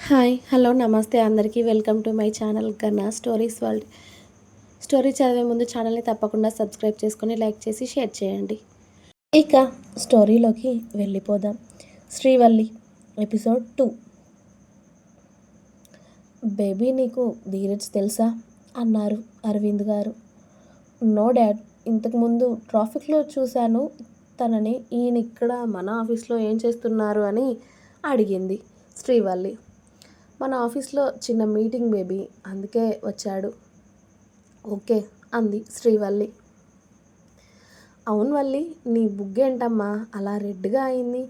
Hi hello నమస్తే అందరికీ welcome to my channel Ganna stories world. Story చదివే ముందు ఛానల్ని తప్పకుండా సబ్స్క్రైబ్ చేసుకొని లైక్ చేసి షేర్ చేయండి. ఇక స్టోరీలోకి వెళ్ళిపోదాం. శ్రీవల్లి ఎపిసోడ్ 2. బేబీ నీకు ధీరజ్ తెలుసా అన్నారు అరవింద్ గారు. నో డాడ్, ఇంతకుముందు ట్రాఫిక్లో చూశాను తనని. ఈయన ఇక్కడ మన ఆఫీస్లో ఏం చేస్తున్నారు అని అడిగింది శ్రీవల్లి. మన ఆఫీస్లో చిన్న మీటింగ్ బేబీ, అందుకే వచ్చాడు. ఓకే అంది శ్రీవల్లి. అవును వల్లి, నీ బుగ్గేంటమ్మా అలా రెడ్గా అయింది,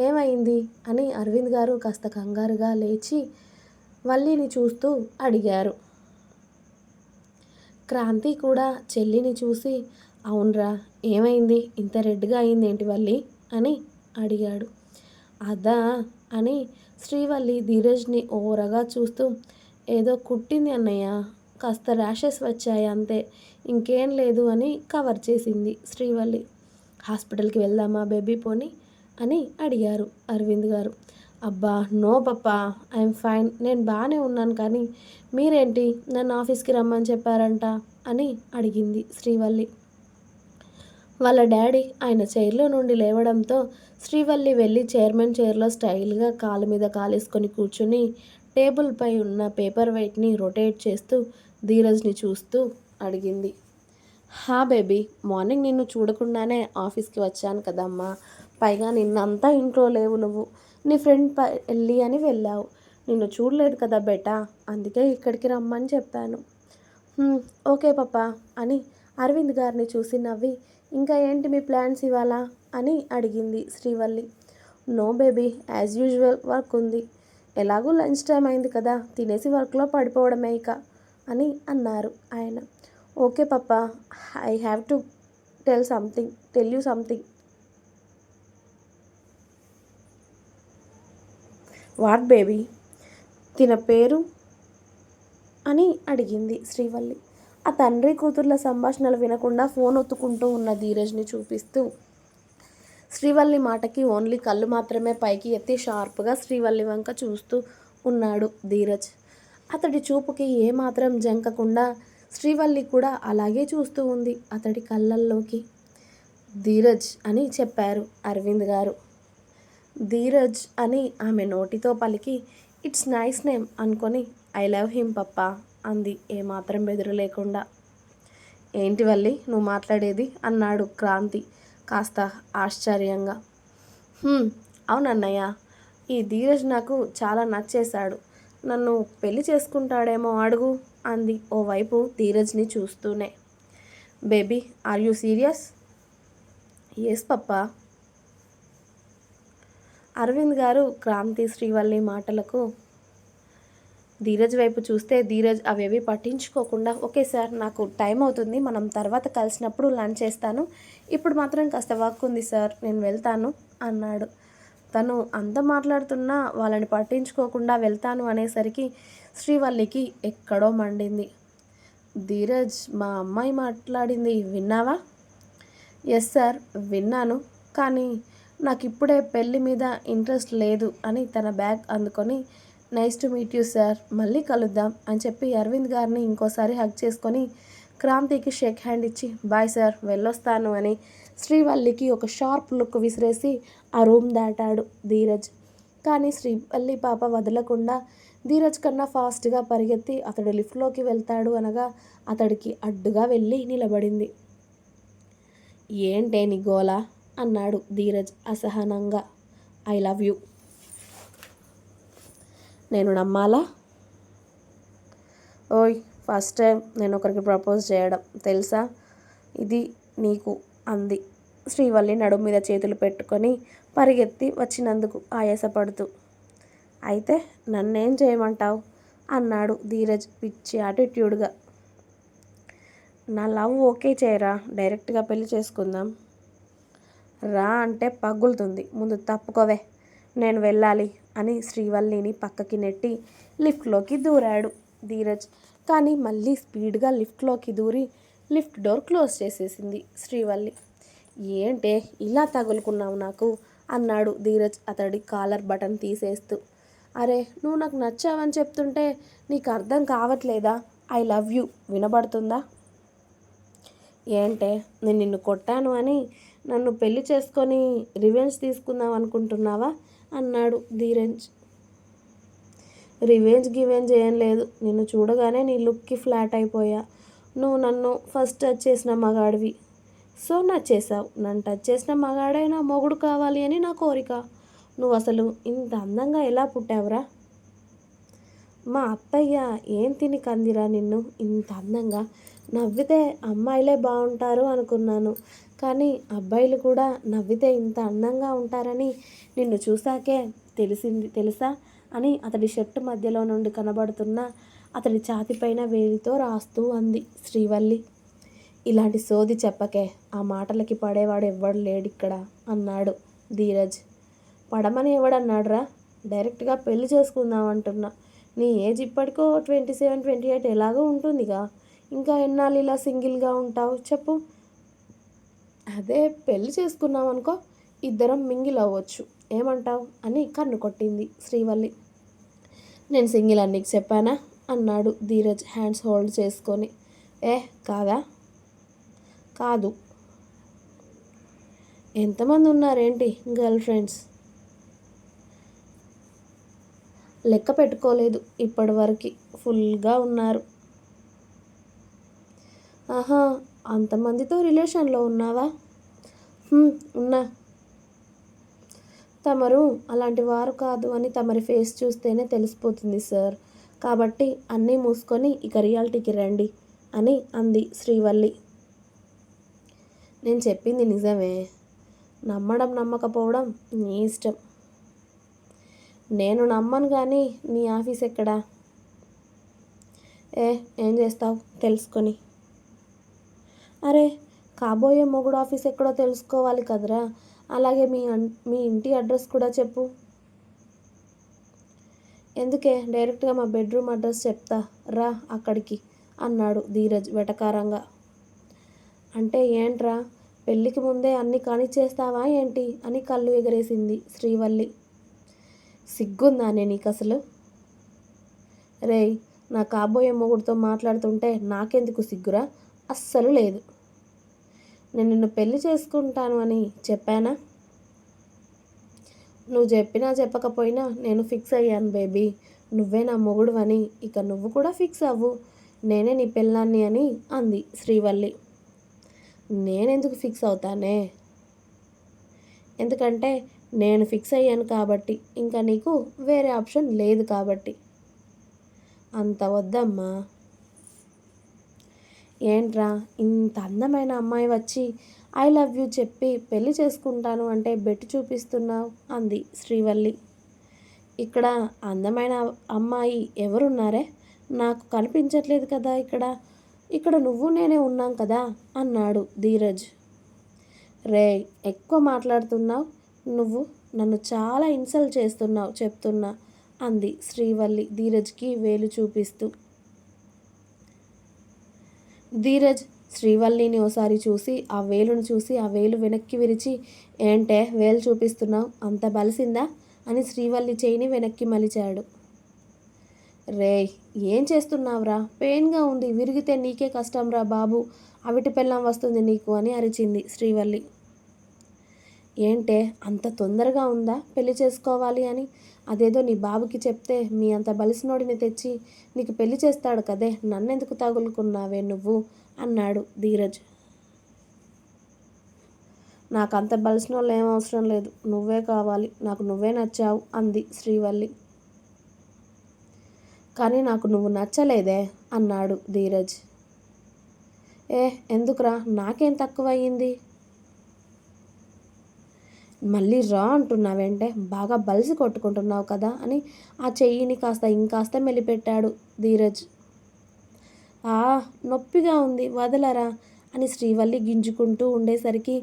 ఏమైంది అని అరవింద్ గారు కాస్త కంగారుగా లేచి వల్లిని చూస్తూ అడిగారు. క్రాంతి కూడా చెల్లిని చూసి అవునరా ఏమైంది, ఇంత రెడ్గా అయింది ఏంటి వల్లి అని అడిగాడు. అదా అని శ్రీవల్లి ధీరజ్ని ఓరగా చూస్తూ ఏదో కుట్టింది అన్నయ్య, కాస్త ర్యాషెస్ వచ్చాయి అంతే, ఇంకేం లేదు అని కవర్ చేసింది శ్రీవల్లి. హాస్పిటల్కి వెళ్దామా బేబీ పోని అని అడిగారు అరవింద్ గారు. అబ్బా నో పప్పా, ఐఎమ్ ఫైన్, నేను బాగానే ఉన్నాను, కానీ మీరేంటి నన్ను ఆఫీస్కి రమ్మని చెప్పారంట అని అడిగింది శ్రీవల్లి. వాళ్ళ డాడీ ఆయన చైర్లో నుండి లేవడంతో శ్రీవల్లి వెళ్ళి చైర్మన్ చైర్లో స్టైల్గా కాలు మీద కాలేసుకొని కూర్చుని టేబుల్పై ఉన్న పేపర్ వెయిట్ని రొటేట్ చేస్తూ ధీరజ్ని చూస్తూ అడిగింది. హా బేబీ, మార్నింగ్ నిన్ను చూడకుండానే ఆఫీస్కి వచ్చాను కదమ్మా, పైగా నిన్నంతా ఇంట్లో లేవు, నువ్వు నీ ఫ్రెండ్ పెళ్ళి అని వెళ్ళావు, నిన్ను చూడలేదు కదా బేటా, అందుకే ఇక్కడికి రమ్మని చెప్పాను. ఓకే పప్పా అని అరవింద్ గారిని చూసి నవ్వి ఇంకా ఏంటి మీ ప్లాన్స్ ఇవాళ అని అడిగింది Srivalli. No baby, as usual work ఉంది, ఎలాగూ లంచ్ టైం అయింది కదా, తినేసి వర్క్లో పడిపోవడమే ఇక అని అన్నారు ఆయన. Okay papa, I have to tell you something. What baby, తిన పేరు అని అడిగింది శ్రీవల్లి. ఆ తండ్రి కూతుర్ల సంభాషణలు వినకుండా ఫోన్ ఒత్తుకుంటూ ఉన్న ధీరజ్ని చూపిస్తూ శ్రీవల్లి మాటకి ఓన్లీ కళ్ళు మాత్రమే పైకి ఎత్తి షార్ప్గా శ్రీవల్లి వంక చూస్తూ ఉన్నాడు ధీరజ్. అతడి చూపుకి ఏమాత్రం జంకకుండా శ్రీవల్లి కూడా అలాగే చూస్తూ ఉంది అతడి కళ్ళల్లోకి. ధీరజ్ అని చెప్పారు అరవింద్ గారు. ధీరజ్ అని ఆమె నోటితో పలికి ఇట్స్ నైస్ నేమ్ అనుకొని ఐ లవ్ హిమ్ పప్పా అంది ఏమాత్రం బెదురు లేకుండా. ఏంటి వల్లి నువ్వు మాట్లాడేది అన్నాడు క్రాంతి కాస్త ఆశ్చర్యంగా. అవునన్నయ్య, ఈ ధీరజ్ నాకు చాలా నచ్చేశాడు, నన్ను పెళ్లి చేసుకుంటాడేమో అడుగు అంది ఓవైపు ధీరజ్ని చూస్తూనే. Baby are you serious? Yes papa. Aravind గారు క్రాంతి శ్రీవల్లి మాటలకు ధీరజ్ వైపు చూస్తే ధీరజ్ అవేవి పట్టించుకోకుండా ఓకే సార్, నాకు టైం అవుతుంది, మనం తర్వాత కలిసినప్పుడు లంచ్ చేస్తాను, ఇప్పుడు మాత్రం కాస్త వర్క్ ఉంది సార్, నేను వెళ్తాను అన్నాడు. తను అంత మాట్లాడుతున్నా వాళ్ళని పట్టించుకోకుండా వెళ్తాను అనేసరికి శ్రీవల్లికి ఎక్కడో మండింది. ధీరజ్, మా అమ్మాయి మాట్లాడింది విన్నావా? ఎస్ సార్ విన్నాను, కానీ నాకు ఇప్పుడే పెళ్ళి మీద ఇంట్రెస్ట్ లేదు అని తన బ్యాగ్ అందుకొని nice to meet you sir, మళ్ళీ కలుద్దాం అని చెప్పి అరవింద్ గారిని ఇంకోసారి హగ్ చేసుకొని క్రాంతికి షేక్ హ్యాండ్ ఇచ్చి బాయ్ సార్ వెళ్ళొస్తాను అని శ్రీవల్లికి ఒక షార్ప్ లుక్ విసిరేసి ఆ రూమ్ దాటాడు ధీరజ్. కానీ శ్రీవల్లి పాప వదలకుండా ధీరజ్ కన్నా ఫాస్ట్గా పరిగెత్తి అతడు లిఫ్ట్లోకి వెళ్తాడు అనగా అతడికి అడ్డుగా వెళ్ళి నిలబడింది. ఏంటే నీ గోలా అన్నాడు ధీరజ్ అసహనంగా. I love you. నేను నమ్మాలా? ఓయ్, ఫస్ట్ టైం నేను ఒకరికి ప్రపోజ్ చేయడం తెలుసా, ఇది నీకు అంది శ్రీవల్లి నడుము మీద చేతులు పెట్టుకొని పరిగెత్తి వచ్చినందుకు ఆయాసపడుతూ. అయితే నన్నేం చేయమంటావు అన్నాడు ధీరజ్ పిచ్చి యాటిట్యూడ్గా. నా లవ్ ఓకే చేయరా, డైరెక్ట్గా పెళ్లి చేసుకుందాం. రా అంటే పగులుతుంది, ముందు తప్పుకోవే, నేను వెళ్ళాలి అని శ్రీవల్లిని పక్కకి నెట్టి లిఫ్ట్లోకి దూరాడు ధీరజ్. కానీ మళ్ళీ స్పీడ్గా లిఫ్ట్లోకి దూరి లిఫ్ట్ డోర్ క్లోజ్ చేసేసింది శ్రీవల్లి. ఏంటే ఇలా తగులుకున్నావు నాకు అన్నాడు ధీరజ్ అతడి కాలర్ బటన్ తీసేస్తూ. అరే నువ్వు నాకు నచ్చావని చెప్తుంటే నీకు అర్థం కావట్లేదా? ఐ లవ్ యూ వినబడుతుందా? ఏంటే నేను నిన్ను కొట్టాను అని నన్ను పెళ్లి చేసుకొని రివెంజ్ తీసుకుందాం అనుకుంటున్నావా అన్నాడు ధీరజ్. గివెంజ్ ఏం లేదు, నిన్ను చూడగానే నీ లుక్కి ఫ్లాట్ అయిపోయా. నువ్వు నన్ను ఫస్ట్ టచ్ చేసిన మగాడివి, సో నచ్చేసావు. నన్ను టచ్ చేసిన మగాడే నా మొగుడు కావాలి అని నా కోరిక. నువ్వు అసలు ఇంత అందంగా ఎలా పుట్టావురా? మా అత్తయ్య ఏం తిని కందిరా నిన్ను ఇంత అందంగా? నవ్వితే అమ్మాయిలే బాగుంటారు అనుకున్నాను, కానీ అబ్బాయిలు కూడా నవ్వితే ఇంత అందంగా ఉంటారని నిన్ను చూసాకే తెలిసింది తెలుసా అని అతడి షర్టు మధ్యలో నుండి కనబడుతున్న అతడి ఛాతిపైన వేలితో రాస్తూ అంది శ్రీవల్లి. ఇలాంటి సోది చెప్పకే, ఆ మాటలకి పడేవాడు ఎవ్వడు లేడిక్కడ అన్నాడు ధీరజ్. పడమని ఎవడన్నాడురా? డైరెక్ట్గా పెళ్లి చేసుకుందామంటున్నా. నీ ఏజ్ ఇప్పటికో 27, 28 ఎలాగో ఉంటుందిగా. ఇంకా ఎన్నాళ్ళు ఇలా సింగిల్గా ఉంటావు చెప్పు? అదే పెళ్లి చేసుకున్నాం అనుకో, ఇద్దరం మింగిల్ అవ్వచ్చు, ఏమంటావు అని కన్ను కొట్టింది శ్రీవల్లి. నేను సింగిల్ అని నీకు చెప్పానా అన్నాడు ధీరజ్ హ్యాండ్స్ హోల్డ్ చేసుకొని. కాదా? కాదు. ఎంతమంది ఉన్నారేంటి గర్ల్ ఫ్రెండ్స్? లెక్క పెట్టుకోలేదు, ఇప్పటి వరకు ఫుల్గా ఉన్నారు. ఆహా, అంతమందితో రిలేషన్లో ఉన్నావా? ఉన్నా. తమరు అలాంటి వారు కాదు అని తమరి ఫేస్ చూస్తేనే తెలిసిపోతుంది సార్. కాబట్టి అన్నీ మూసుకొని ఇక రియాలిటీకి రండి అని అంది శ్రీవల్లి. నేను చెప్పింది నిజమే, నమ్మడం నమ్మకపోవడం నీ ఇష్టం. నేను నమ్మను కానీ నీ ఆఫీస్ ఎక్కడా? ఏం చేస్తావు తెలుసుకొని? అరే కాబోయే మొగుడు ఆఫీస్ ఎక్కడో తెలుసుకోవాలి కదరా. అలాగే మీ ఇంటి అడ్రస్ కూడా చెప్పు. ఎందుకే, డైరెక్ట్గా మా బెడ్రూమ్ అడ్రస్ చెప్తా రా అక్కడికి అన్నాడు ధీరజ్ వెటకారంగా. అంటే ఏంట్రా, పెళ్ళికి ముందే అన్ని కానిచ్చేస్తావా ఏంటి అని కళ్ళు ఎగరేసింది శ్రీవల్లి. సిగ్గుందానే నీకు అసలు? రేయ్, నా కాబోయే మొగుడితో మాట్లాడుతుంటే నాకెందుకు సిగ్గురా? అస్సలు లేదు. నేను నిన్ను పెళ్లి చేసుకుంటాను అని చెప్పానా? నువ్వు చెప్పినా చెప్పకపోయినా నేను ఫిక్స్ అయ్యాను బేబీ. నువ్వే నా మొగుడు అని. ఇక నువ్వు కూడా ఫిక్స్ అవ్వు, నేనే నీ పెళ్ళాన్ని అని అంది శ్రీవల్లి. నేనెందుకు ఫిక్స్ అవుతానే? ఎందుకంటే నేను ఫిక్స్ అయ్యాను కాబట్టి, ఇంకా నీకు వేరే ఆప్షన్ లేదు కాబట్టి. అంత వద్దమ్మా. ఏంట్రా, ఇంత అందమైన అమ్మాయి వచ్చి ఐ లవ్ యూ చెప్పి పెళ్లి చేసుకుంటాను అంటే బెట్టి చూపిస్తున్నావు అంది శ్రీవల్లి. ఇక్కడ అందమైన అమ్మాయి ఎవరున్నారే? నాకు కనిపించట్లేదు కదా. ఇక్కడ నువ్వు నేనే ఉన్నాం కదా అన్నాడు ధీరజ్. రేయ్, ఎక్కువ మాట్లాడుతున్నావు నువ్వు, నన్ను చాలా ఇన్సల్ట్ చేస్తున్నావు చెప్తున్నా అంది శ్రీవల్లి ధీరజ్కి వేలు చూపిస్తూ. ధీరజ్ శ్రీవల్లిని ఓసారి చూసి ఆ వేలును చూసి ఆ వేలు వెనక్కి విరిచి, ఏంటే వేలు చూపిస్తున్నావు, అంత బలిసిందా అని శ్రీవల్లి చేయిని వెనక్కి మలిచాడు. రేయ్, ఏం చేస్తున్నావురా? పెయిన్గా ఉంది, విరిగితే నీకే కష్టం రా బాబు, అవిటి పెళ్ళం వస్తుంది నీకు అని అరిచింది శ్రీవల్లి. ఏంటే అంత తొందరగా ఉందా పెళ్లి చేసుకోవాలి అని? అదేదో నీ బాబుకి చెప్తే మీ అంత బలిసినోడిని తెచ్చి నీకు పెళ్లి చేస్తాడు కదే, నన్నెందుకు తగులుకున్నావే నువ్వు అన్నాడు ధీరజ్. నాకంత బలిసినోళ్ళు ఏం అవసరం లేదు, నువ్వే కావాలి, నాకు నువ్వే నచ్చావు అంది శ్రీవల్లి. కానీ నాకు నువ్వు నచ్చలేదే అన్నాడు ధీరజ్. ఎందుకురా, నాకేం తక్కువయ్యింది? మళ్ళీ రా అంటున్నావేంటే, బాగా బలిసి కొట్టుకుంటున్నావు కదా అని ఆ చెయ్యిని కాస్త ఇంకాస్త మెలిపెట్టాడు ధీరజ్. నొప్పిగా ఉంది, వదలరా అని శ్రీవల్లి గింజుకుంటూ ఉండేసరికి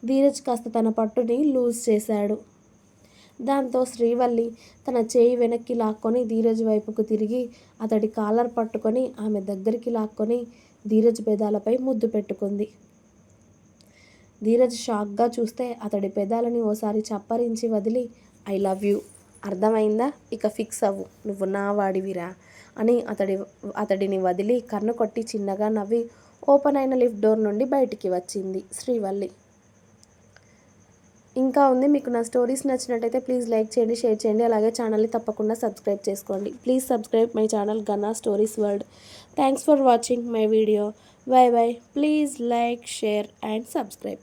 ధీరజ్ కాస్త తన పట్టుని లూజ్ చేశాడు. దాంతో శ్రీవల్లి తన చేయి వెనక్కి లాక్కొని ధీరజ్ వైపుకు తిరిగి అతడి కాలర్ పట్టుకొని ఆమె దగ్గరికి లాక్కొని ధీరజ్ పెదాలపై ముద్దు పెట్టుకుంది. ధీరజ్ షాక్గా చూస్తే అతడి పెదాలని ఓసారి చప్పరించి వదిలి ఐ లవ్ యూ అర్థమైందా? ఇక ఫిక్స్ అవ్వు, నువ్వు నా వాడివిరా అని అతడిని వదిలి కన్ను కొట్టి చిన్నగా నవ్వి ఓపెన్ అయిన లిఫ్ట్ డోర్ నుండి బయటికి వచ్చింది శ్రీవల్లి. ఇంకా ఉంది. మీకు నా స్టోరీస్ నచ్చినట్టయితే ప్లీజ్ లైక్ చేయండి, షేర్ చేయండి. అలాగే ఛానల్ని తప్పకుండా సబ్స్క్రైబ్ చేసుకోండి. Please subscribe my channel Gana stories world. Thanks for watching my video. By by. Please like, share and subscribe.